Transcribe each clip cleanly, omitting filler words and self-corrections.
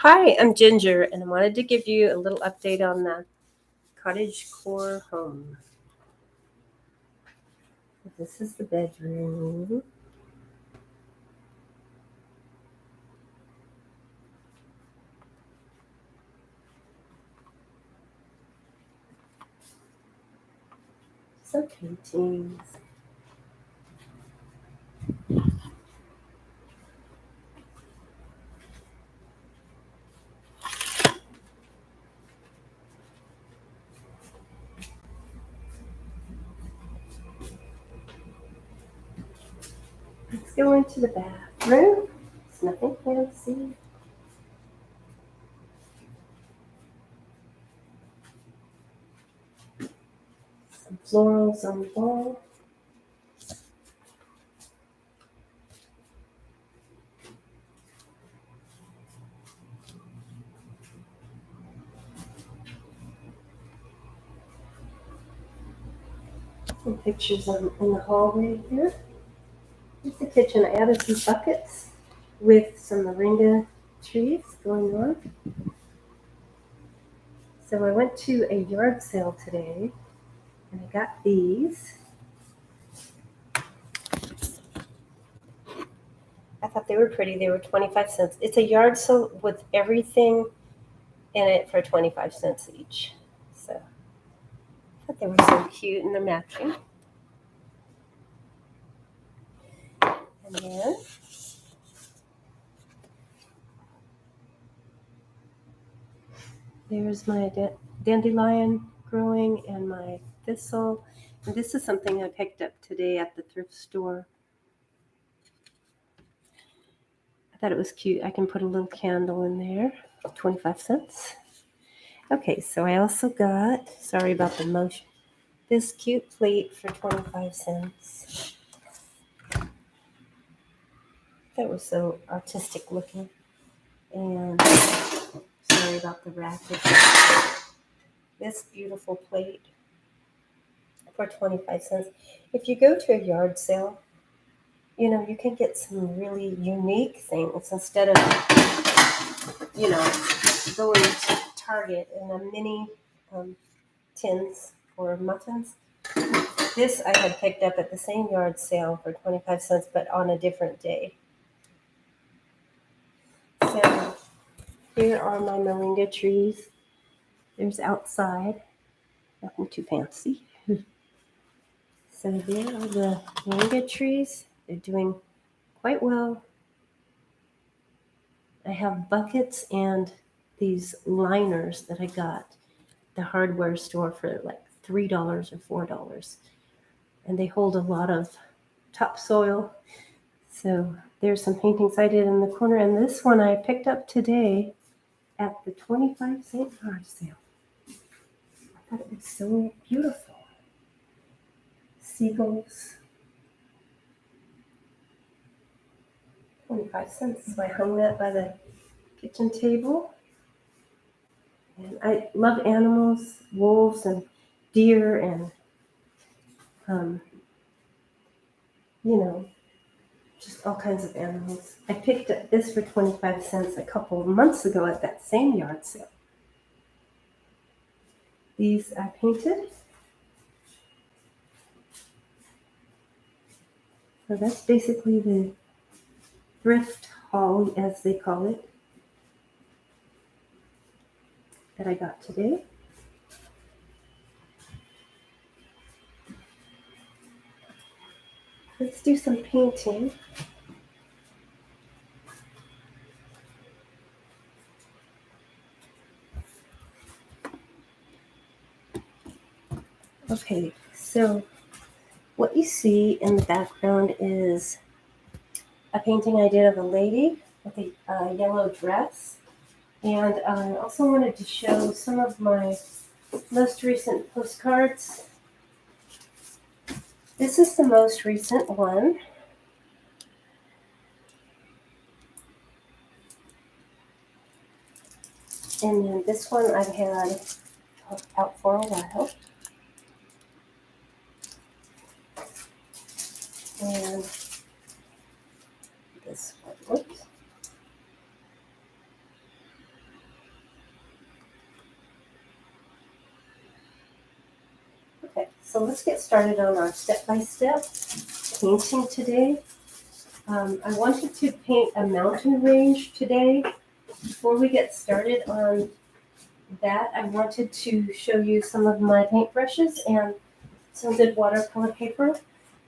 Hi, I'm Ginger, and I wanted to give you a little update on the Cottagecore home. This is the bedroom. Some paintings. Let's go into the bathroom. It's nothing fancy. Some florals on the wall. Some pictures in the hallway here. Here's the kitchen. I added some buckets with some moringa trees going on. So I went to a yard sale today, and I got these. I thought they were pretty. They were 25 cents. It's a yard sale with everything in it for 25 cents each. So I thought they were so cute and they're matching. And then there's my dandelion growing and my thistle. And this is something I picked up today at the thrift store. I thought it was cute. I can put a little candle in there, 25 cents. Okay, so I also got, sorry about the motion, this cute plate for 25 cents. That was so artistic looking. And sorry about the racket. This beautiful plate for 25 cents. If you go to a yard sale, you can get some really unique things instead of, going to Target and a mini tins for muffins. This I had picked up at the same yard sale for 25 cents, but on a different day. So here are my moringa trees. There's outside. Nothing too fancy. So there are the moringa trees. They're doing quite well. I have buckets and these liners that I got at the hardware store for like $3 or $4. And they hold a lot of topsoil. So there's some paintings I did in the corner. And this one I picked up today at the 25-cent yard sale. I thought it was so beautiful. Seagulls. 25 cents. So I hung that by the kitchen table. And I love animals, wolves and deer and, just all kinds of animals. I picked up this for 25 cents a couple of months ago at that same yard sale. These I painted. So that's basically the thrift haul, as they call it, that I got today. Let's do some painting. Okay, so what you see in the background is a painting I did of a lady with a yellow dress. And I also wanted to show some of my most recent postcards. This is the most recent one. And then this one I've had out for a while. And this one, oops. Okay, so let's get started on our step-by-step painting today. I wanted to paint a mountain range today. Before we get started on that, I wanted to show you some of my paintbrushes and some good watercolor paper.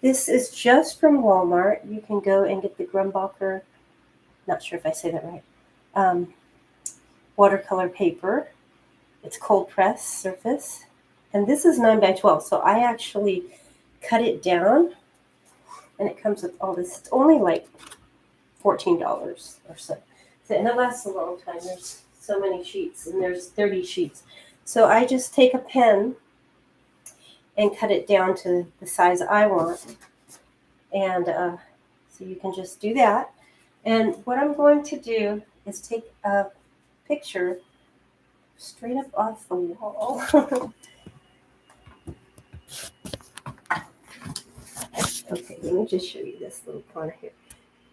This is just from Walmart. You can go and get the Grumbacher, not sure if I say that right, watercolor paper. It's cold press surface. And this is 9x12, so I actually cut it down, and it comes with all this. It's only like $14 or so. And it lasts a long time. There's so many sheets, and there's 30 sheets. So I just take a pen and cut it down to the size I want. And so you can just do that. And what I'm going to do is take a picture straight up off the wall. Okay, let me just show you this little corner here.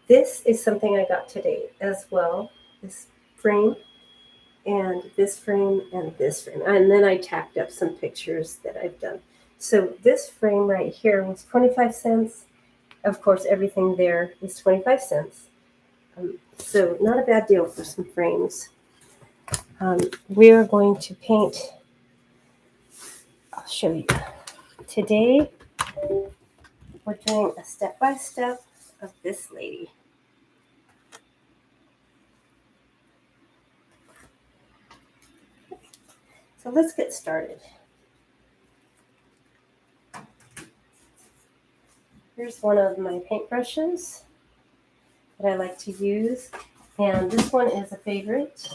This is something I got today as well. This frame and this frame and this frame. And then I tacked up some pictures that I've done. So this frame right here was 25 cents. Of course, everything there is 25 cents. So not a bad deal for some frames. We are going to paint, I'll show you. Today, we're doing a step-by-step of this lady. So let's get started. Here's one of my paintbrushes that I like to use, and this one is a favorite.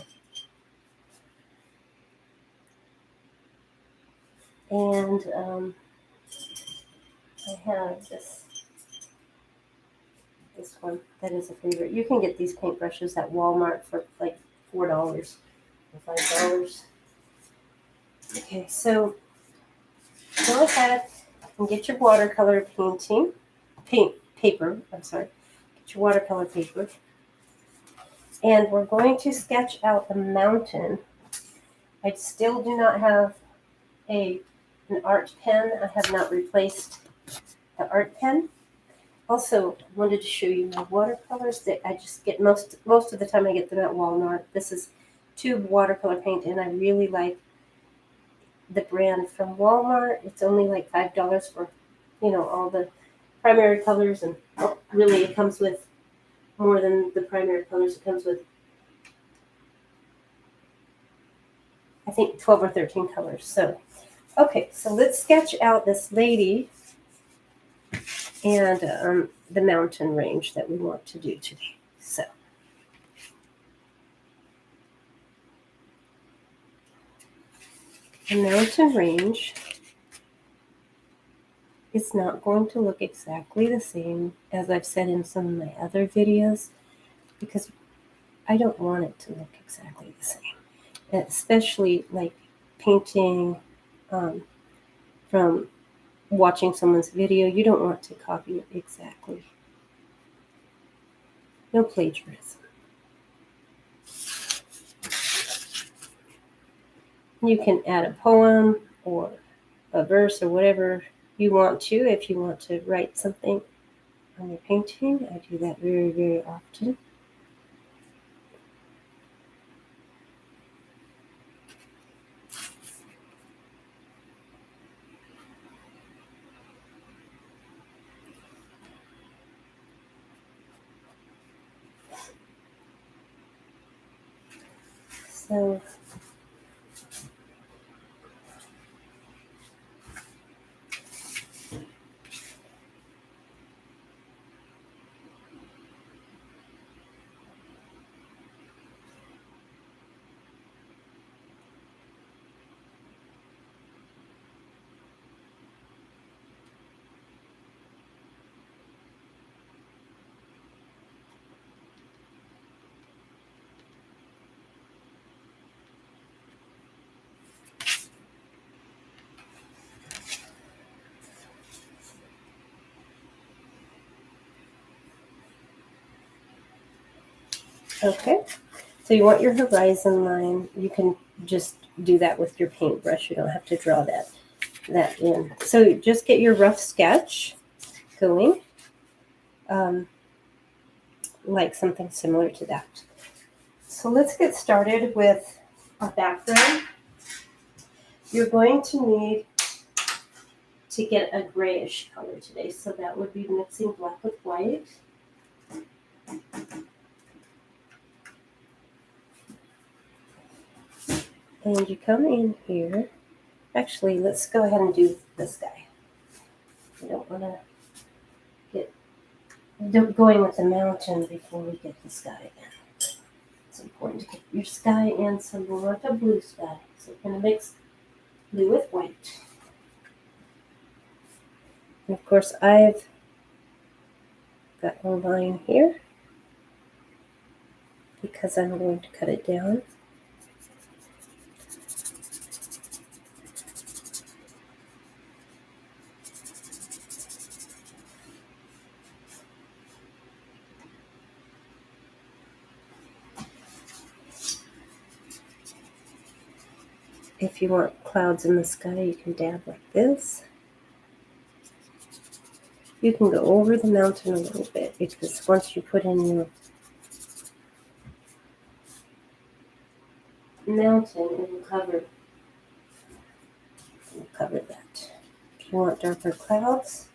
And I have this one that is a favorite. You can get these paintbrushes at Walmart for like $4 or $5. Okay, so go ahead and get your watercolor paper. Get your watercolor paper, and we're going to sketch out a mountain. I still do not have an art pen. I have not replaced the art pen. Also, I wanted to show you my watercolors that I just get most of the time. I get them at Walmart. This is tube watercolor paint, and I really like the brand from Walmart. It's only like $5 for, all the primary colors, and really it comes with more than the primary colors. It comes with, I think, 12 or 13 colors. So, okay, so let's sketch out this lady and the mountain range that we want to do today. So, the mountain range is not going to look exactly the same as I've said in some of my other videos, because I don't want it to look exactly the same. And especially like painting from watching someone's video, you don't want to copy it exactly. No plagiarism. You can add a poem or a verse or whatever you want to. If you want to write something on your painting, I do that very, very often. So okay, so you want your horizon line. You can just do that with your paintbrush. You don't have to draw that. that in. So just get your rough sketch going, like something similar to that. So let's get started with our background. You're going to need to get a grayish color today, so that would be mixing black with white. And you come in here. Actually, let's go ahead and do this guy. We don't want to get going with the mountain before we get the sky in. It's important to get your sky in, so we want a blue sky. So we're going to mix blue with white. And of course, I've got a line here because I'm going to cut it down. If you want clouds in the sky, you can dab like this. You can go over the mountain a little bit because once you put in your mountain, it will cover that. If you want darker clouds,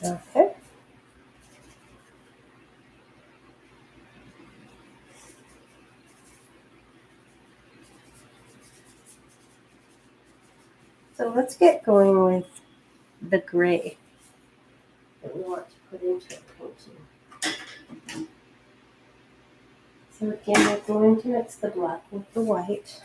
okay. So let's get going with the gray that we want to put into a painting. So again, we're going to mix the black with the white.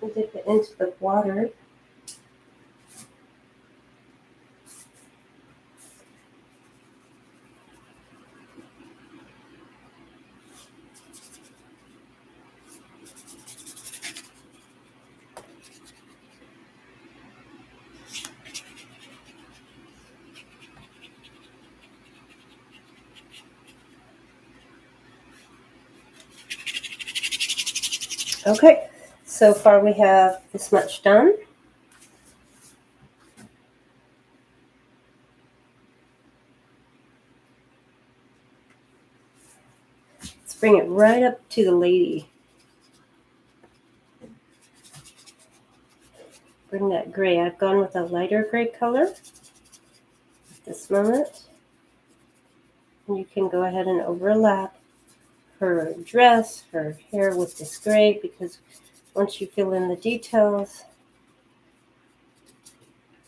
And dip it into the water. Okay, so far we have this much done. Let's bring it right up to the lady. Bring that gray. I've gone with a lighter gray color at this moment. And you can go ahead and overlap her dress, her hair with this gray, because once you fill in the details,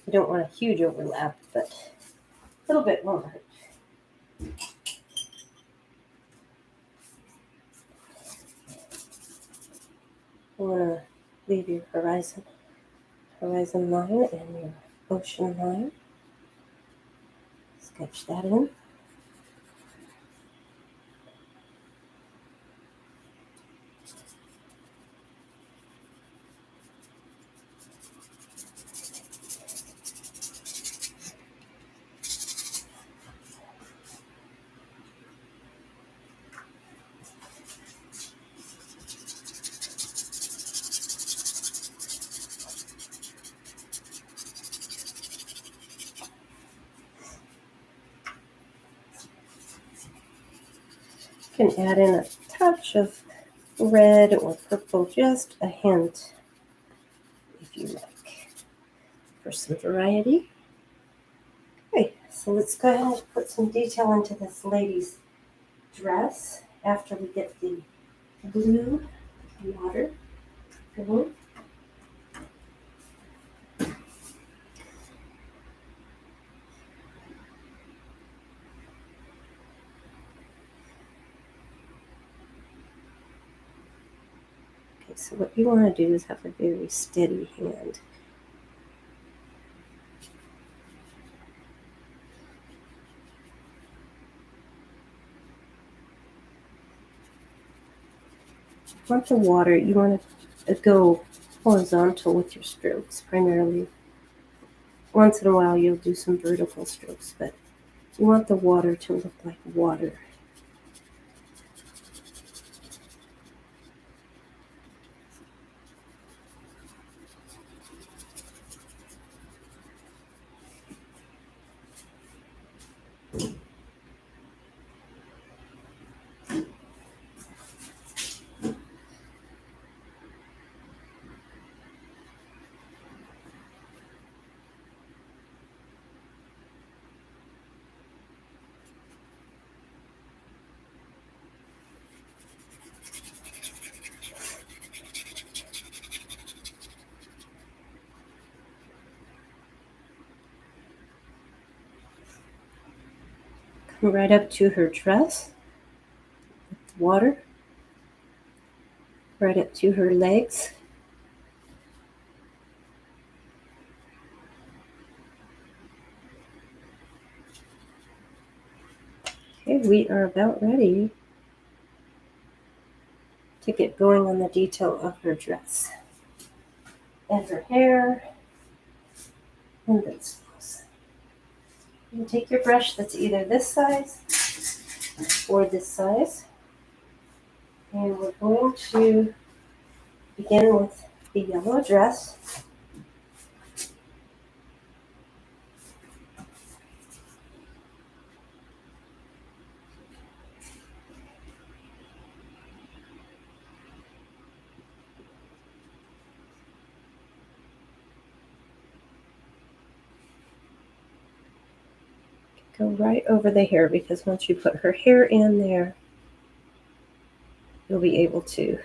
you don't want a huge overlap, but a little bit won't hurt. You want to leave your horizon line and your ocean line. Sketch that in. can add in a touch of red or purple, just a hint if you like, for some variety. Okay, so let's go ahead and put some detail into this lady's dress after we get the blue water going. Okay, so what you want to do is have a very steady hand. You want the water, you want to go horizontal with your strokes primarily. Once in a while you'll do some vertical strokes, but you want the water to look like water. Come right up to her dress with water, right up to her legs. Okay, we are about ready to get going on the detail of her dress and her hair and this. You take your brush that's either this size or this size, and we're going to begin with the yellow dress. Go right over the hair, because once you put her hair in there, you'll be able to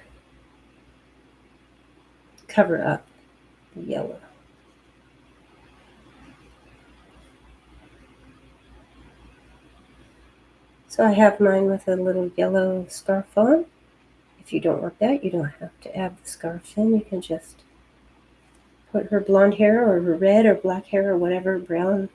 cover up the yellow. So I have mine with a little yellow scarf on. If you don't want that, you don't have to add the scarf in. You can just put her blonde hair or her red or black hair or whatever, brown.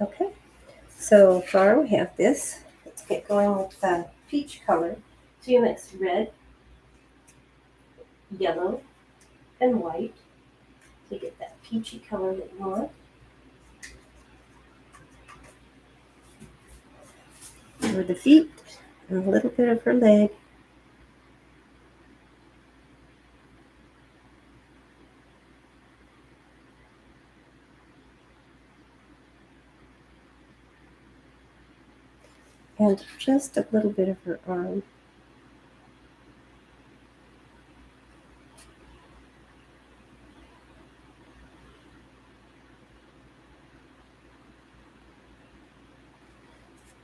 Okay, so far we have this. Let's get going with the peach color. So you mix red, yellow, and white to get that peachy color that you want. Over the feet and a little bit of her leg. And just a little bit of her arm.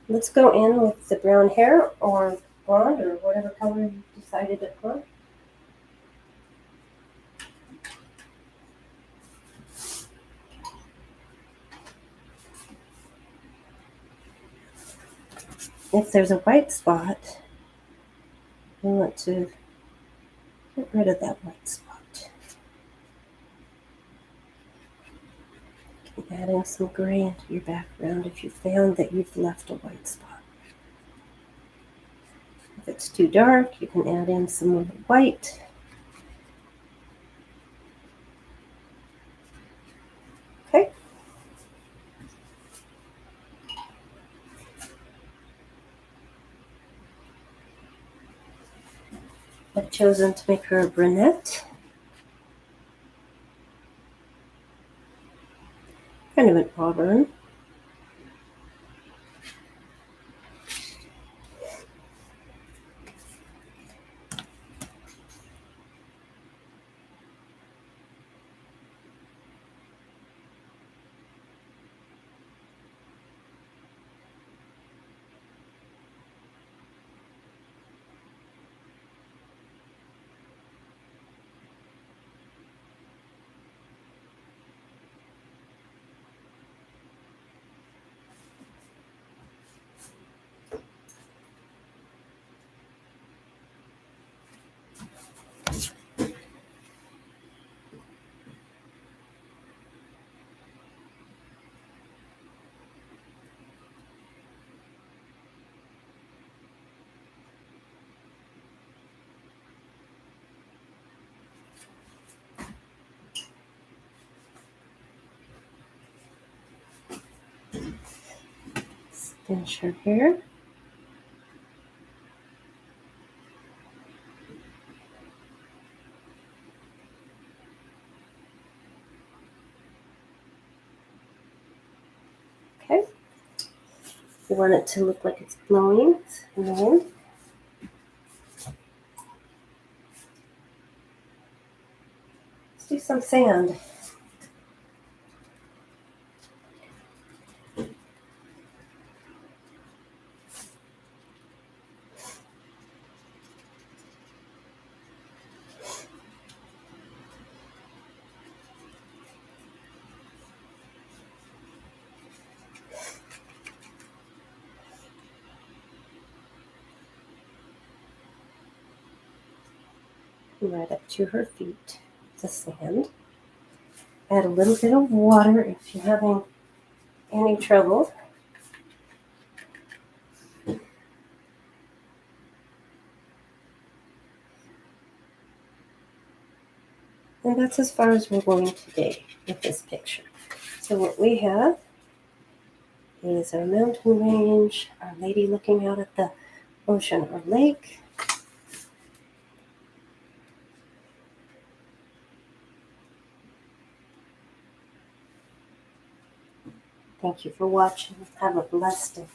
Let's go in with the brown hair or blonde or whatever color you decided upon. If there's a white spot, you want to get rid of that white spot. You can add in some gray into your background if you found that you've left a white spot. If it's too dark, you can add in some more white. I've chosen to make her a brunette. Kind of an auburn. Finish her hair. Okay. You want it to look like it's blowing in the wind. Let's do some sand. Right up to her feet, the sand. Add a little bit of water if you're having any trouble. And that's as far as we're going today with this picture. So what we have is our mountain range, our lady looking out at the ocean or lake. Thank you for watching. Have a blessed day.